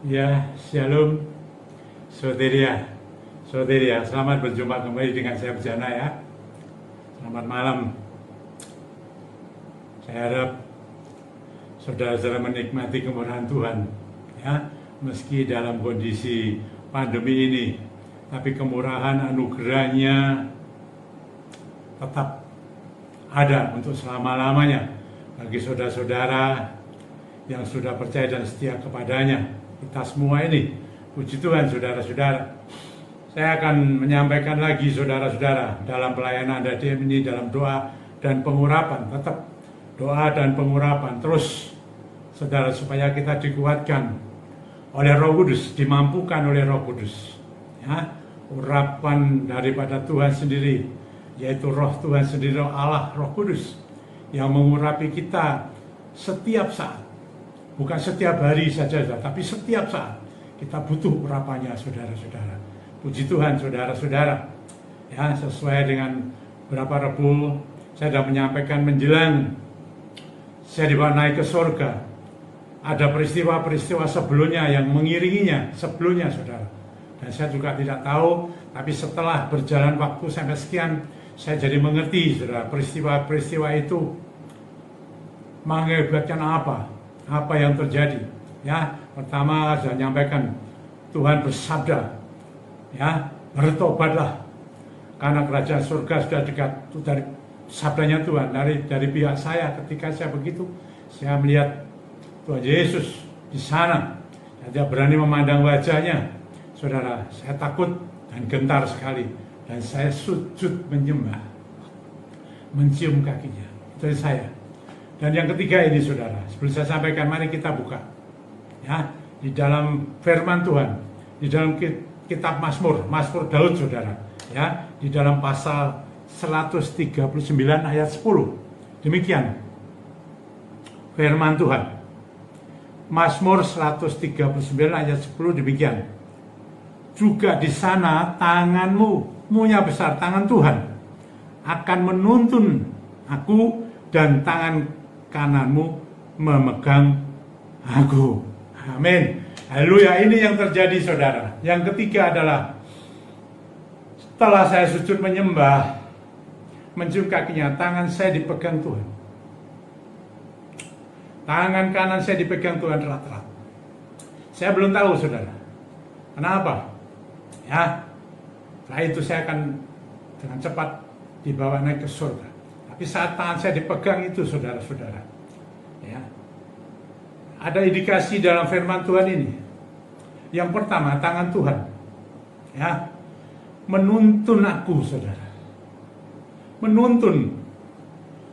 Ya, shalom, saudara. Saudara, selamat berjumpa kembali dengan saya Bujana ya. Selamat malam. Saya harap saudara-saudara menikmati kemurahan Tuhan ya, meski dalam kondisi pandemi ini, tapi kemurahan anugerahnya tetap ada untuk selama-lamanya bagi saudara-saudara yang sudah percaya dan setia kepadanya. Kita semua ini, puji Tuhan saudara-saudara. Saya akan menyampaikan lagi saudara-saudara dalam pelayanan DDM ini dalam doa dan pengurapan. Tetap doa dan pengurapan terus saudara, supaya kita dikuatkan oleh Roh Kudus, dimampukan oleh Roh Kudus ya. Urapan daripada Tuhan sendiri, yaitu Roh Tuhan sendiri, Allah Roh Kudus yang mengurapi kita setiap saat. Bukan setiap hari saja, tapi setiap saat kita butuh urapannya saudara-saudara. Puji Tuhan saudara-saudara. Ya, sesuai dengan berapa Rebu saya sudah menyampaikan menjelang saya dibawa naik ke surga. Ada peristiwa-peristiwa sebelumnya yang mengiringinya sebelumnya saudara. Dan saya juga tidak tahu, tapi setelah berjalan waktu sampai sekian, saya jadi mengerti saudara, peristiwa-peristiwa itu mengakibatkan apa yang terjadi ya. Pertama saya nyampaikan, Tuhan bersabda ya, bertobatlah karena kerajaan surga sudah dekat. Itu dari sabdanya Tuhan, dari pihak saya. Ketika saya begitu, saya melihat Tuhan Yesus di sana. Saya berani memandang wajahnya saudara, saya takut dan gentar sekali, dan saya sujud menyembah, mencium kakinya. Itu saya. Dan yang ketiga ini saudara, sebelum saya sampaikan, mari kita buka ya, di dalam firman Tuhan, di dalam kitab Mazmur Daud saudara ya, di dalam pasal 139 ayat 10. Demikian firman Tuhan. Mazmur 139 ayat 10 demikian. Juga di sana tanganmu, munya besar, tangan Tuhan akan menuntun aku, dan tangan kananmu memegang aku. Amin. Haleluya. Ini yang terjadi saudara. Yang ketiga adalah setelah saya sujud menyembah, mencium kakinya, tangan saya dipegang Tuhan. Tangan kanan saya dipegang Tuhan erat-erat. Saya belum tahu saudara kenapa ya. Setelah itu saya akan dengan cepat dibawa naik ke surga. Tapi saat tangan saya dipegang itu saudara-saudara ya, ada indikasi dalam firman Tuhan ini. Yang pertama, tangan Tuhan ya menuntun aku saudara, menuntun,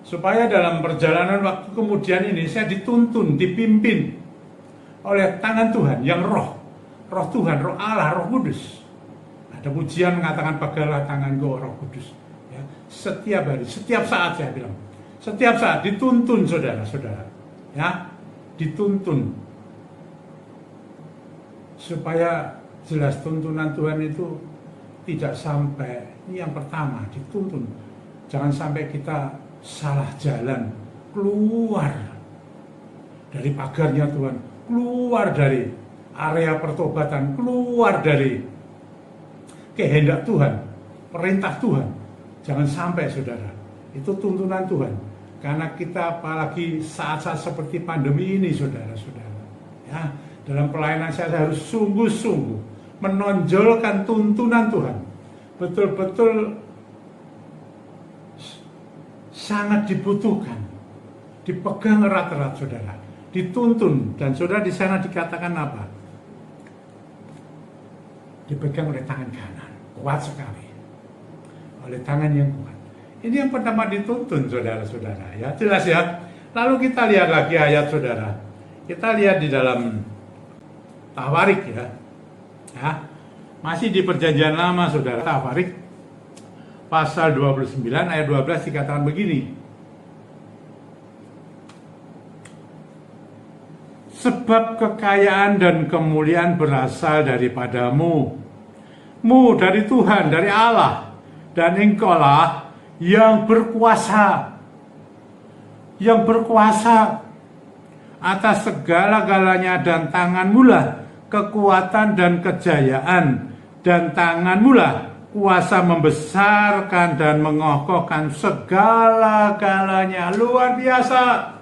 supaya dalam perjalanan waktu kemudian ini saya dituntun, dipimpin oleh tangan Tuhan yang roh Tuhan, roh Allah, roh Kudus. Ada pujian mengatakan, peganglah tanganku Roh Kudus. Setiap hari, setiap saat, saya bilang setiap saat dituntun saudara-saudara ya, dituntun supaya jelas tuntunan Tuhan itu tidak sampai, ini yang pertama, dituntun jangan sampai kita salah jalan, keluar dari pagarnya Tuhan, keluar dari area pertobatan, keluar dari kehendak Tuhan, perintah Tuhan. Jangan sampai saudara, itu tuntunan Tuhan. Karena kita apalagi saat-saat seperti pandemi ini saudara-saudara ya, dalam pelayanan saya harus sungguh-sungguh menonjolkan tuntunan Tuhan. Betul-betul sangat dibutuhkan, dipegang erat-erat saudara, dituntun. Dan saudara di sana dikatakan apa? Dipegang oleh tangan kanan, kuat sekali, oleh tangan yang kuat. Ini yang pertama, dituntun saudara-saudara ya, jelas ya. Lalu kita lihat lagi ayat saudara. Kita lihat di dalam Tawarik ya. Masih di perjanjian lama saudara, Tawarik pasal 29 ayat 12 dikatakan begini. Sebab kekayaan dan kemuliaan berasal daripadamu, dari Tuhan, dari Allah, dan engkaulah yang berkuasa atas segala-galanya, dan tanganmu lah kekuatan dan kejayaan, dan tanganmu lah kuasa membesarkan dan mengokohkan segala-galanya. Luar biasa.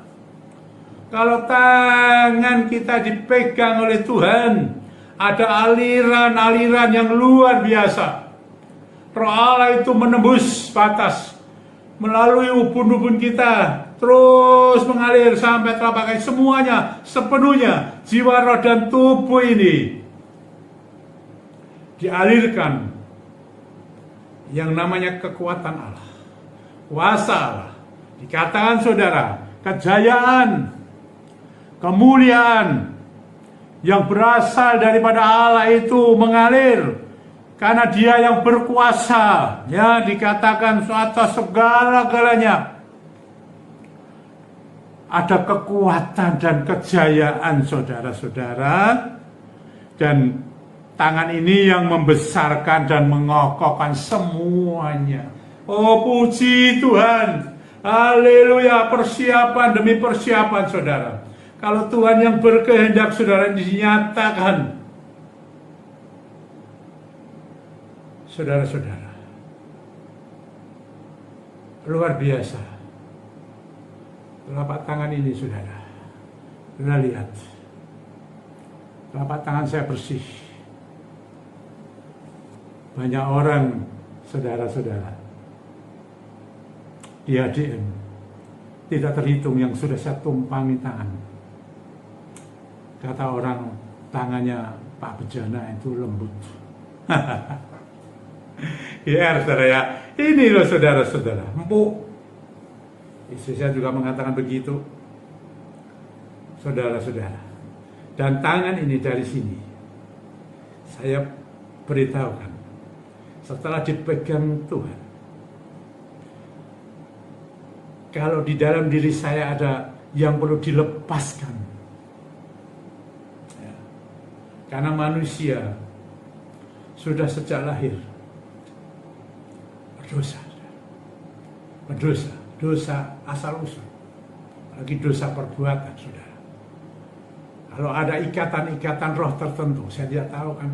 Kalau tangan kita dipegang oleh Tuhan, ada aliran-aliran yang luar biasa. Roh Allah itu menembus batas, melalui ubun-ubun kita, terus mengalir sampai telapak kaki, semuanya, sepenuhnya, jiwa, roh, dan tubuh ini dialirkan yang namanya kekuatan Allah, kuasa Allah. Dikatakan saudara, kejayaan, kemuliaan yang berasal daripada Allah itu mengalir karena Dia yang berkuasa. Ya, dikatakan atas segala-galanya ada kekuatan dan kejayaan, saudara-saudara, dan tangan ini yang membesarkan dan mengokohkan semuanya. Oh, puji Tuhan, haleluya. Persiapan demi persiapan, saudara. Kalau Tuhan yang berkehendak, saudara, dinyatakan, saudara-saudara, luar biasa. Telapak tangan ini, saudara, saudara lihat, telapak tangan saya bersih. Banyak orang, saudara-saudara, di ADM tidak terhitung yang sudah saya tumpangi tangan. Kata orang, tangannya Pak Bejana itu lembut. Ya, saudara ya, ini loh saudara-saudara, empuk. Istri saya juga mengatakan begitu, saudara-saudara. Dan tangan ini dari sini, saya beritahukan, setelah dipegang Tuhan, kalau di dalam diri saya ada yang perlu dilepaskan, ya, karena manusia sudah sejak lahir berdosa, dosa asal-usul, lagi dosa perbuatan, saudara. Kalau ada ikatan-ikatan roh tertentu, saya tidak tahu kan,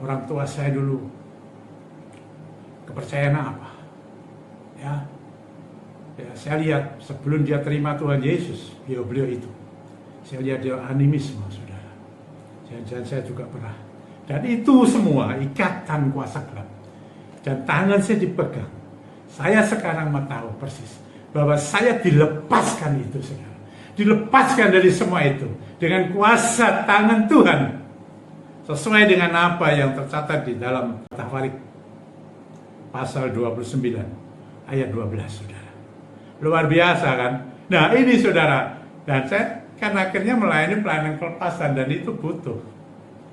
orang tua saya dulu kepercayaan apa, ya, saya lihat sebelum dia terima Tuhan Yesus, beliau itu, saya lihat dia animisme, saudara. Jangan-jangan saya juga pernah. Dan itu semua ikatan kuasa gelap. Dan tangan saya dipegang. Saya sekarang mau tahu persis bahwa saya dilepaskan itu, saudara. Dilepaskan dari semua itu dengan kuasa tangan Tuhan, sesuai dengan apa yang tercatat di dalam Tafarik pasal 29 ayat 12, saudara. Luar biasa kan? Nah ini, saudara, dan saya kan akhirnya melayani pelayanan kelepasan, dan itu butuh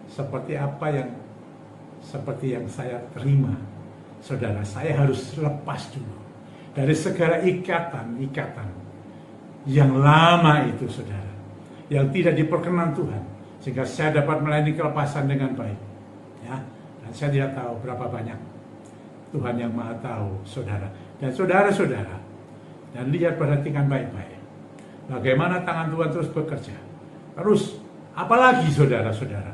seperti yang saya terima, saudara. Saya harus lepas dulu dari segala ikatan yang lama itu, saudara, yang tidak diperkenan Tuhan, sehingga saya dapat melayani kelepasan dengan baik, ya. Dan saya tidak tahu berapa banyak, Tuhan yang Maha tahu, saudara. Dan saudara-saudara, dan lihat, perhatikan baik-baik bagaimana tangan Tuhan terus bekerja. Terus, apalagi saudara-saudara,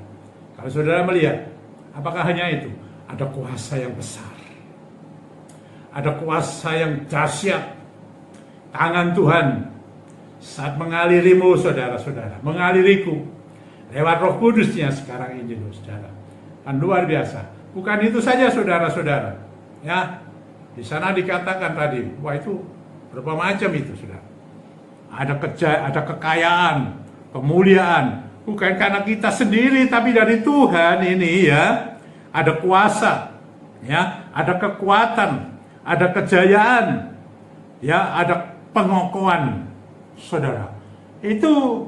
kalau saudara melihat, apakah hanya itu? Ada kuasa yang besar, ada kuasa yang dahsyat. Tangan Tuhan saat mengalirimu, saudara-saudara, mengaliriku lewat Roh Kudusnya sekarang ini, saudara. Kan luar biasa. Bukan itu saja, saudara-saudara, ya. Di sana dikatakan tadi, wah itu berapa macam itu, saudara. Ada kekayaan, kemuliaan, bukan karena kita sendiri, tapi dari Tuhan ini, ya. Ada kuasa, ya, ada kekuatan, ada kejayaan, ya, ada pengokohan, saudara. Itu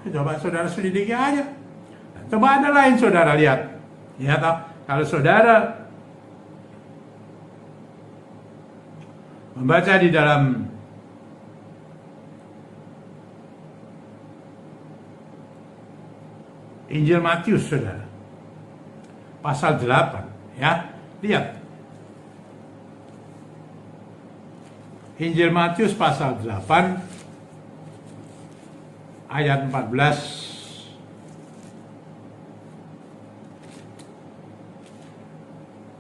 coba saudara selidiki aja. Coba ada lain, saudara lihat, ya, toh, kalau saudara membaca di dalam Injil Matius, saudara, pasal 8, ya, lihat. Injil Matius pasal 8 ayat 14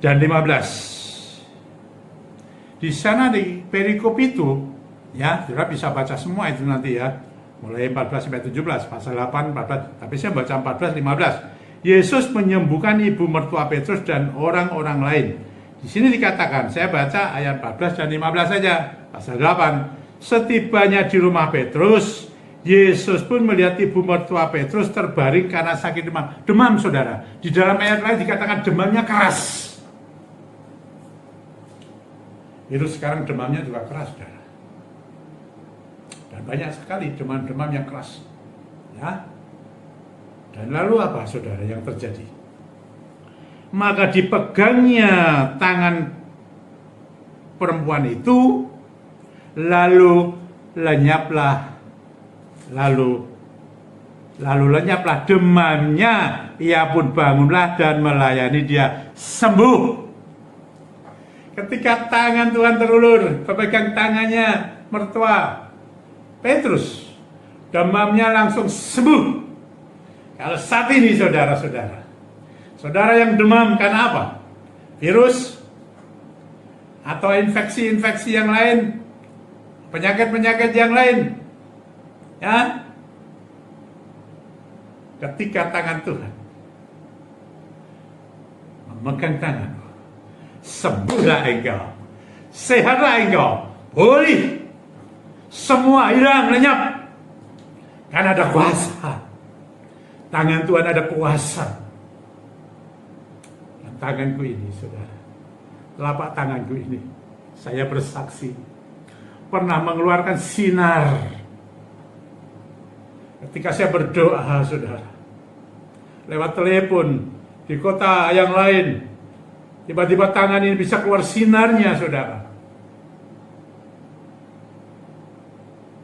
dan 15. Di sana di perikop itu, ya, saudara bisa baca semua itu nanti ya. Mulai 14 sampai 17, pasal 8, 14. Tapi saya baca 14, 15. Yesus menyembuhkan ibu mertua Petrus dan orang-orang lain. Di sini dikatakan, saya baca ayat 14 dan 15 saja, pasal 8. Setibanya di rumah Petrus, Yesus pun melihat ibu mertua Petrus terbaring karena sakit demam. Demam, saudara. Di dalam ayat lain dikatakan demamnya keras. Itu sekarang demamnya juga keras, saudara. Dan banyak sekali demam-demam yang keras. Ya. Dan lalu apa, saudara, yang terjadi? Maka dipegangnya tangan perempuan itu, lalu lenyaplah demamnya. Ia pun bangunlah dan melayani dia, sembuh. Ketika tangan Tuhan terulur, pepegang tangannya mertua Petrus, demamnya langsung sembuh. Kalau saat ini saudara-saudara yang demam karena apa? Virus atau infeksi-infeksi yang lain, penyakit-penyakit yang lain, ya, ketika tangan Tuhan memegang tangan, sembuhlah engkau, sehatlah engkau, pulih, semua hilang, lenyap, karena ada kuasa. Tangan Tuhan ada kuasa. Dan tanganku ini, saudara, telapak tanganku ini, saya bersaksi, pernah mengeluarkan sinar. Ketika saya berdoa, saudara, lewat telepon, di kota yang lain, tiba-tiba tangan ini bisa keluar sinarnya, saudara.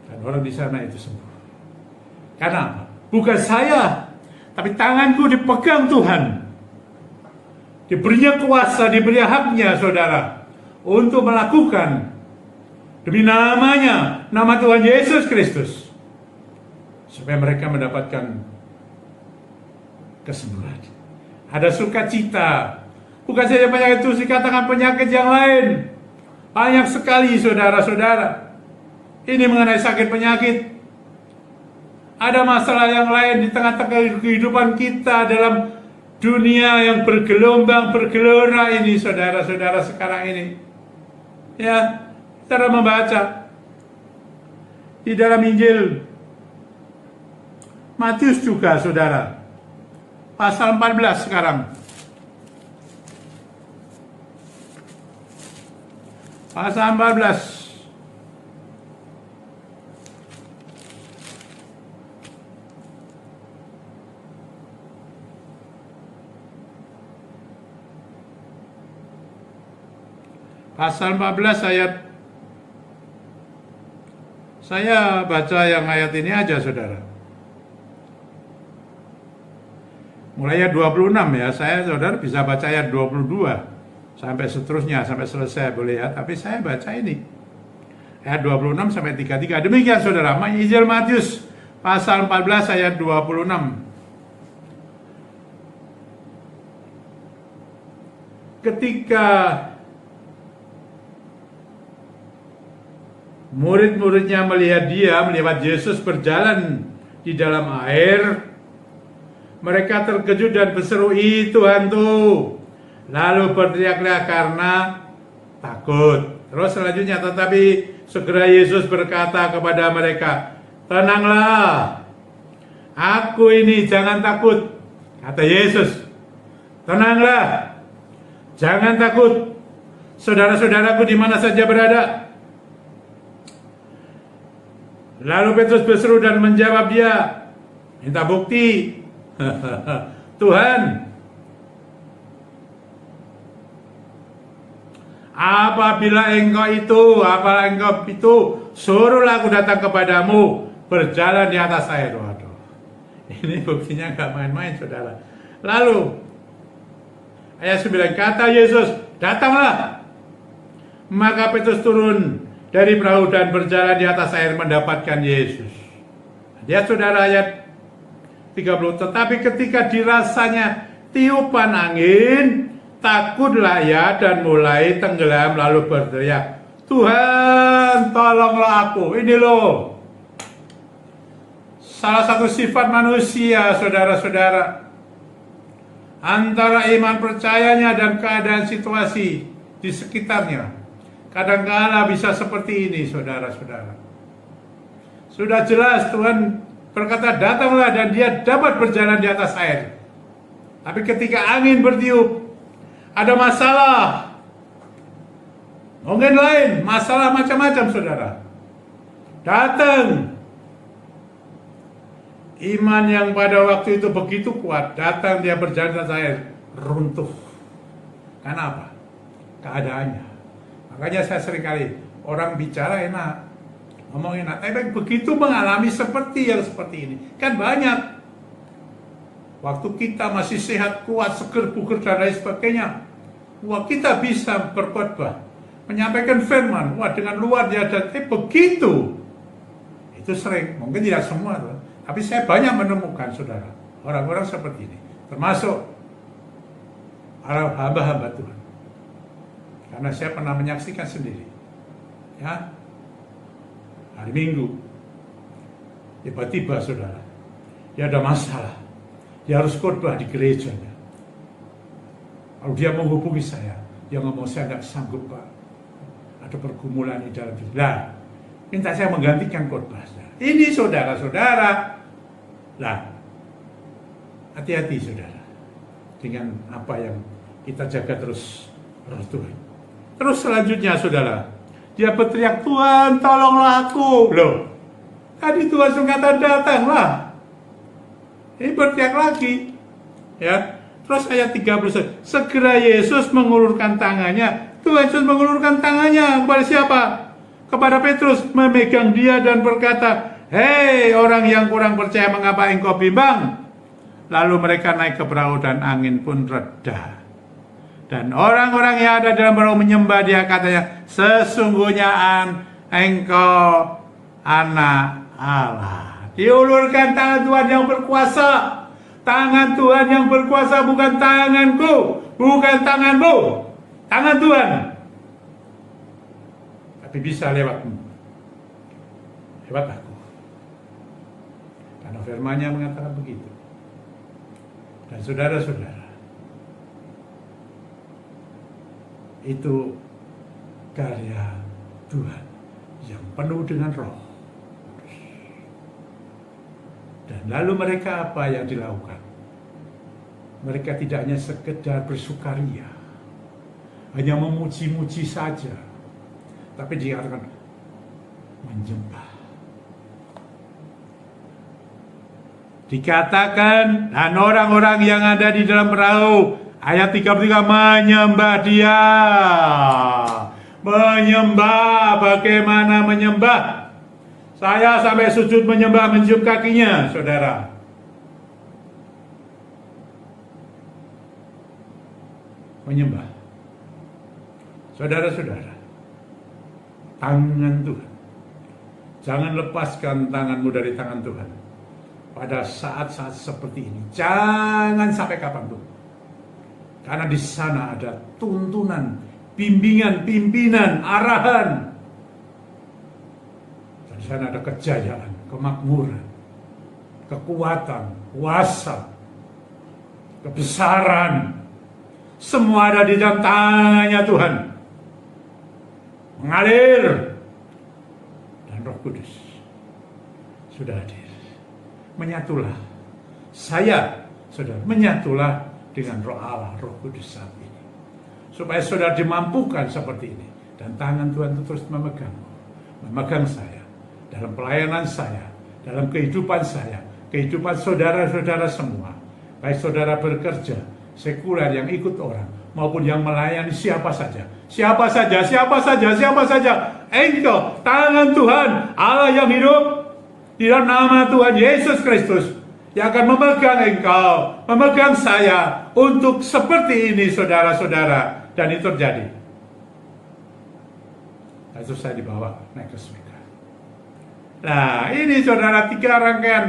Dan orang di sana itu sembuh. Karena apa? Bukan saya, tapi tanganku dipegang Tuhan. Diberinya kuasa, diberinya haknya, saudara, untuk melakukan demi namanya, nama Tuhan Yesus Kristus, supaya mereka mendapatkan kesembuhan. Ada sukacita. Bukan saja penyakit itu, dikatakan penyakit yang lain. Banyak sekali, saudara-saudara. Ini mengenai sakit penyakit. Ada masalah yang lain di tengah-tengah kehidupan kita dalam dunia yang bergelombang, bergelora ini, saudara-saudara, sekarang ini. Ya, saudara membaca di dalam Injil Matius juga, saudara, pasal 14 sekarang. Pasal 14. Pasal 14 ayat, saya baca yang ayat ini aja, saudara. Mulai ayat 26 ya, saya, saudara, bisa baca ayat 22 sampai seterusnya, sampai selesai boleh ya, tapi saya baca ini ayat 26 sampai 33. Demikian, saudara, Injil Matius pasal 14 ayat 26. Ketika murid-muridnya melihat Yesus berjalan di dalam air, mereka terkejut dan berseru, "Itu hantu!" Lalu berteriaklah karena takut. Terus selanjutnya, tetapi segera Yesus berkata kepada mereka, "Tenanglah, aku ini, jangan takut." Kata Yesus, "Tenanglah, jangan takut. Saudara-saudaraku di mana saja berada." Lalu Petrus berseru dan menjawab dia, minta bukti. "Tuhan, apabila engkau itu, suruhlah aku datang kepadamu, berjalan di atas air." Waduh, ini buktinya gak main-main, saudara. Lalu ayat 9, kata Yesus, "Datanglah." Maka Petrus turun dari perahu dan berjalan di atas air mendapatkan Yesus. Lihat, saudara, ayat 30. Tetapi ketika dirasanya tiupan angin, Takutlah ia dan mulai tenggelam lalu berteriak, Tuhan tolonglah aku. Ini loh, salah satu sifat manusia, saudara-saudara. Antara iman percayanya dan keadaan situasi di sekitarnya. Kadang-kala bisa seperti ini, saudara-saudara. Sudah jelas Tuhan berkata, datanglah dan dia dapat berjalan di atas air. Tapi ketika angin bertiup, ada masalah. Mungkin lain, masalah macam-macam, saudara. Datang. Iman yang pada waktu itu begitu kuat, datang dia berjalan di atas air, runtuh. Karena apa? Keadaannya. Makanya saya seringkali, orang bicara enak, ngomong enak, tapi begitu mengalami seperti yang seperti ini, kan banyak. Waktu kita masih sehat, kuat, seger, bugar, dan lain sebagainya, wah kita bisa berkhotbah, menyampaikan firman, wah dengan luar biasa, begitu. Itu sering, mungkin tidak semua, tapi saya banyak menemukan, saudara, orang-orang seperti ini, termasuk para hamba-hamba Tuhan. Karena saya pernah menyaksikan sendiri, ya, hari Minggu, tiba-tiba, saudara, dia ada masalah, dia harus khotbah di gerejanya. Lalu dia menghubungi saya, dia ngomong, saya nggak sanggup Pak, ada pergumulan di dalam diri. Lah, minta saya menggantikan khotbah. Ini saudara-saudara, lah, hati-hati saudara dengan apa yang kita jaga terus roh Tuhan. Terus selanjutnya saudara, dia berteriak, Tuhan tolonglah aku. Loh, tadi Tuhan sudah datanglah. Ini berteriak lagi, ya. Terus ayat 31, segera Yesus mengulurkan tangannya. Tuhan Yesus mengulurkan tangannya kepada siapa? Kepada Petrus, memegang dia dan berkata, hei orang yang kurang percaya, mengapa engkau bimbang? Lalu mereka naik ke perahu dan angin pun reda. Dan orang-orang yang ada dalam perahu menyembah dia, katanya, sesungguhnya engkau anak Allah. Diulurkan tangan Tuhan yang berkuasa. Tangan Tuhan yang berkuasa, bukan tanganku, bukan tanganmu. Tangan Tuhan. Tapi bisa lewatmu, lewat aku. Karena firman-Nya mengatakan begitu. Dan saudara-saudara, itu karya Tuhan yang penuh dengan roh. Dan lalu mereka apa yang dilakukan? Mereka tidak hanya sekedar bersukaria, hanya memuji-muji saja, tapi dikatakan menyembah. Dikatakan, dan orang-orang yang ada di dalam perahu, ayat 33, menyembah dia. Menyembah, bagaimana menyembah? Saya sampai sujud menyembah, mencium kakinya, saudara. Menyembah. Saudara-saudara, tangan Tuhan. Jangan lepaskan tanganmu dari tangan Tuhan. Pada saat-saat seperti ini, jangan sampai kapanpun. Karena di sana ada tuntunan, bimbingan, pimpinan, arahan. Dan di sana ada kejayaan, kemakmuran, kekuatan, kuasa, kebesaran. Semua ada di dalam tangannya Tuhan. Mengalir. Dan Roh Kudus sudah hadir. Menyatulah, saya, saudara, menyatulah dengan roh Allah, Roh Kudus saat ini. Supaya saudara dimampukan seperti ini. Dan tangan Tuhan itu terus memegang saya, dalam pelayanan saya, dalam kehidupan saya, kehidupan saudara-saudara semua. Baik saudara bekerja, sekuler yang ikut orang, maupun yang melayani siapa saja. Siapa saja, siapa saja, siapa saja. Engkau, tangan Tuhan, Allah yang hidup, di dalam nama Tuhan Yesus Kristus yang akan memegang engkau, memegang saya untuk seperti ini saudara-saudara, dan itu terjadi. Lalu saya dibawa naik ke surga. Nah, ini saudara 3 rangkaian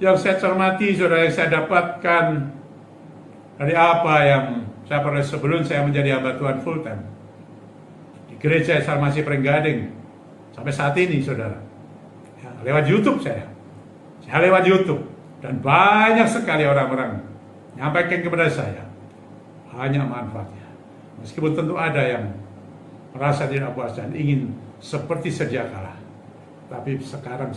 yang saya cermati, saudara, yang saya dapatkan dari apa yang Saya pernah sebelum saya menjadi hamba Tuhan full time di gereja Salmasi Pringgading sampai saat ini, saudara. Ya, lewat YouTube saya lewat YouTube, dan banyak sekali orang-orang nyampaikan kepada saya banyak manfaatnya. Meskipun tentu ada yang merasa tidak puas dan ingin seperti sedia kala, tapi sekarang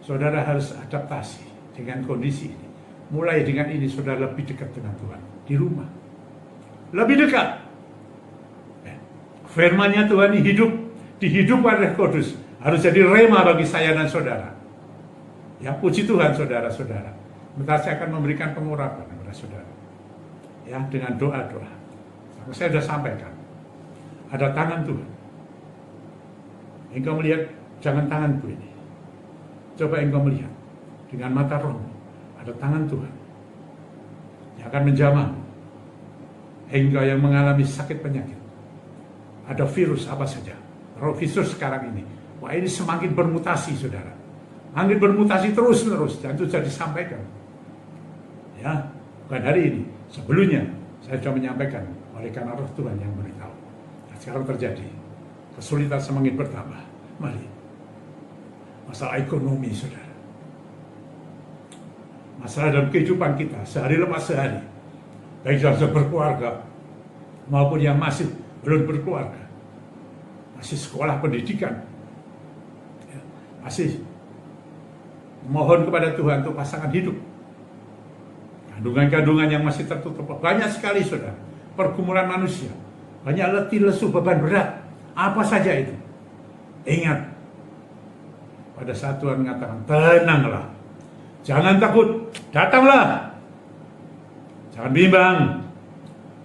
saudara harus adaptasi dengan kondisi ini. Mulai dengan ini saudara lebih dekat dengan Tuhan di rumah, lebih dekat. Firman-Nya Tuhan hidup, dihidupkan oleh Kudus, harus jadi rema bagi saya dan saudara. Ya, puji Tuhan saudara-saudara. Bentar saya akan memberikan pengurapan kepada saudara. Ya, dengan doa-doa. Saya sudah sampaikan. Ada tangan Tuhan. Engkau melihat, jangan tanganku ini. Coba engkau melihat dengan mata rohmu. Ada tangan Tuhan yang akan menjamahmu. Engkau yang mengalami sakit penyakit. Ada virus apa saja. Roh virus sekarang ini. Wah, ini semakin bermutasi, saudara. Angin bermutasi terus-menerus, dan itu sudah disampaikan. Ya, bukan hari ini. Sebelumnya, saya sudah menyampaikan oleh karena roh Tuhan yang beritahu. Nah, sekarang terjadi. Kesulitan semakin bertambah. Mari. Masalah ekonomi, saudara. Masalah dalam kehidupan kita, sehari lepas sehari. Baik yang sudah berkeluarga, maupun yang masih belum berkeluarga. Masih sekolah pendidikan. Ya, masih mohon kepada Tuhan untuk pasangan hidup. Kandungan-kandungan yang masih tertutup. Banyak sekali, saudara. Pergumulan manusia. Banyak letih, lesu, beban berat. Apa saja itu. Ingat. Pada saat Tuhan mengatakan, tenanglah. Jangan takut. Datanglah. Jangan bimbang.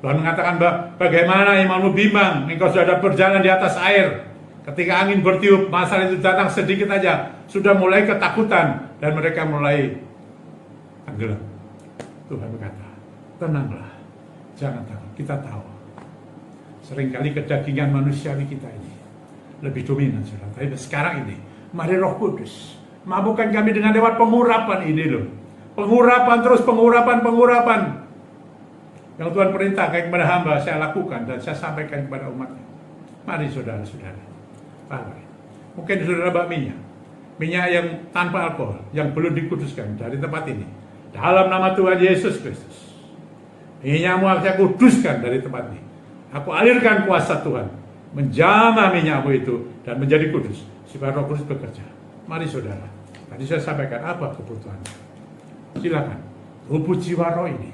Tuhan mengatakan, bagaimana imanmu bimbang? Engkau sudah berjalan di atas air. Ketika angin bertiup, masalah itu datang sedikit aja. Sudah mulai ketakutan. Dan mereka mulai tenggelam. Tuhan berkata, tenanglah, jangan takut. Kita tahu, seringkali kedagingan manusiawi kita ini lebih dominan, saudara. Tapi sekarang ini, mari Roh Kudus mampukan kami dengan lewat pengurapan ini loh. Pengurapan terus, pengurapan. Yang Tuhan perintahkan kepada hamba, saya lakukan dan saya sampaikan kepada umatnya. Mari saudara-saudara. Mungkin saudara bak minyak yang tanpa alkohol, yang belum dikuduskan dari tempat ini. Dalam nama Tuhan Yesus Kristus. Minyakmu akan saya kuduskan dari tempat ini. Aku alirkan kuasa Tuhan. Menjamah minyakmu itu dan menjadi kudus. Supaya Roh Kudus bekerja. Mari saudara. Tadi saya sampaikan apa kebutuhannya. Silakan. Hubut jiwa roh ini.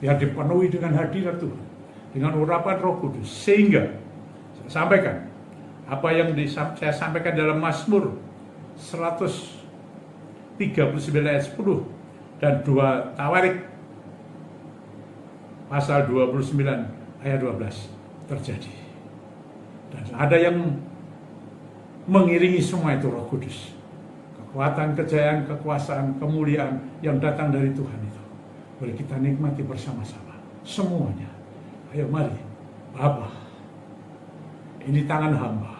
Biar dipenuhi dengan hadirat Tuhan. Dengan urapan Roh Kudus. Sehingga saya sampaikan. Apa yang saya sampaikan dalam Mazmur 139 ayat 10. Dan 2 Tawarik pasal 29 ayat 12 terjadi. Dan ada yang mengiringi semua itu Roh Kudus. Kekuatan, kejayaan, kekuasaan, kemuliaan yang datang dari Tuhan itu boleh kita nikmati bersama-sama. Semuanya. Ayo mari. Bapa, ini tangan hamba.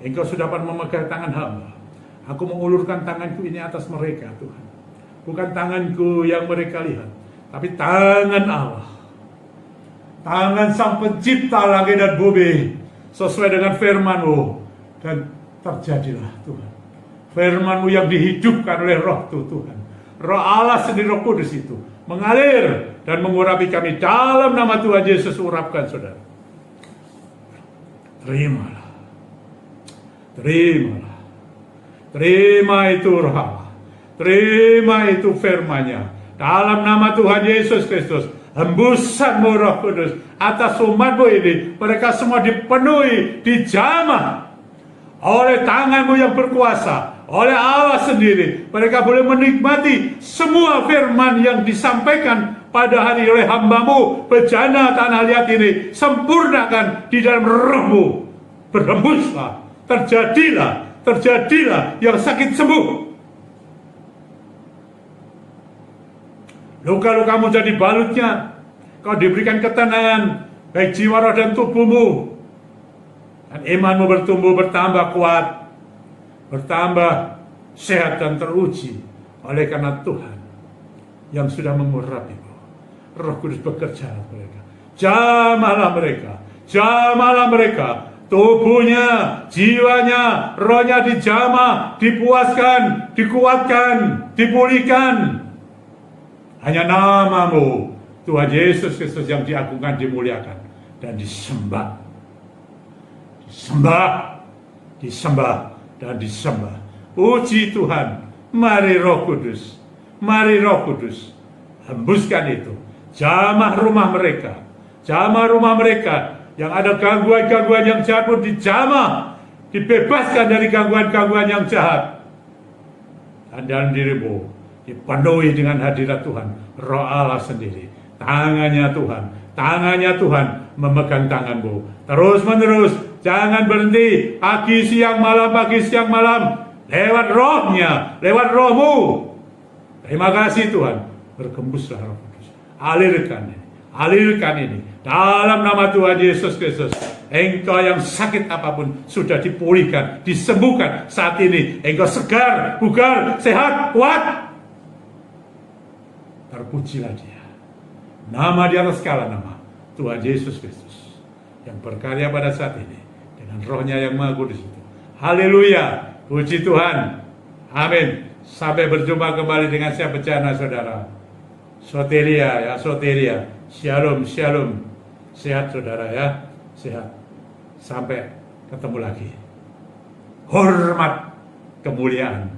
Engkau sudah dapat memegang tangan hamba. Aku mengulurkan tanganku ini atas mereka, Tuhan. Bukan tanganku yang mereka lihat, tapi tangan Allah. Tangan Sang Pencipta langit dan bumi, sesuai dengan firman-Mu. Dan terjadilah Tuhan. Firman-Mu yang dihidupkan oleh Roh Tuhan. Roh Allah sendiri, Roh Kudus itu mengalir dan mengurapi kami dalam nama Tuhan Yesus. Urapkan saudara. Terimalah. Terimalah. Terima itu Roh Allah. Terima itu firman-Nya. Dalam nama Tuhan Yesus Kristus. Hembusan Roh Kudus atas umat-Mu ini. Mereka semua dipenuhi, dijamah oleh tangan-Mu yang berkuasa. Oleh Allah sendiri. Mereka boleh menikmati semua firman yang disampaikan pada hari oleh hamba-Mu. Bejana tanah liat ini. Sempurnakan di dalam Roh-Mu. Berhembuslah. Terjadilah yang sakit sembuh. Luka-lukamu jadi balutnya. Kau diberikan ketenangan, baik jiwa, roh, dan tubuhmu. Dan imanmu bertumbuh, bertambah kuat, bertambah sehat dan teruji oleh karena Tuhan yang sudah mengurapimu. Roh Kudus bekerja atas mereka. Jamahlah mereka, jamahlah mereka. Tubuhnya, jiwanya, rohnya dijamah, dipuaskan, dikuatkan, dipulihkan. Hanya namamu, Tuhan Yesus Kristus, yang diagungkan, dimuliakan, dan disembah. Disembah, disembah, dan disembah. Puji Tuhan. Mari Roh Kudus, mari Roh Kudus, hembuskan itu. Jamah rumah mereka, jamah rumah mereka. Yang ada gangguan-gangguan yang jahat pun dijamah, dibebaskan dari gangguan-gangguan yang jahat. Dan dalam dirimu dipenuhi dengan hadirat Tuhan, Roh Allah sendiri. Tangannya Tuhan memegang tanganmu terus menerus. Jangan berhenti, pagi siang malam, lewat rohnya, lewat rohmu. Terima kasih Tuhan. Bergembuslah Roh Kudus, alirkan ini dalam nama Tuhan Yesus Kristus. Engkau yang sakit apapun sudah dipulihkan, disembuhkan saat ini. Engkau segar, bugar, sehat, kuat. Terpujilah Dia. Nama di atas segala nama, Tuhan Yesus Kristus, yang berkarya pada saat ini dengan Roh-Nya yang Maha Kudus itu. Haleluya, puji Tuhan. Amin. Sampai berjumpa kembali dengan saya bencana saudara. Soteria ya, soteria. Shalom, shalom. Sehat saudara ya, sehat. Sampai ketemu lagi. Hormat, kemuliaan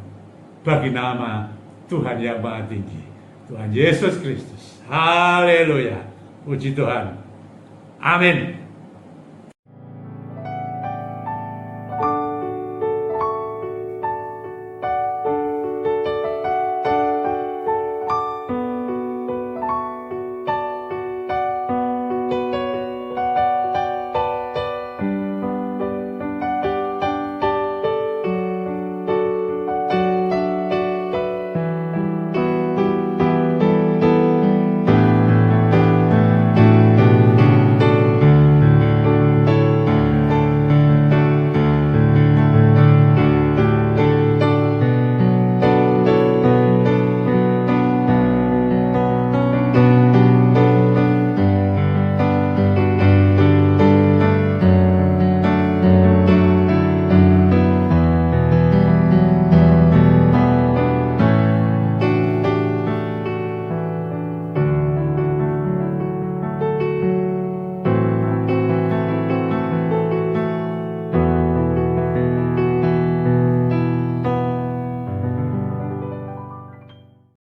bagi nama Tuhan yang Maha Tinggi, Tuhan Yesus Kristus. Haleluya, puji Tuhan. Amin.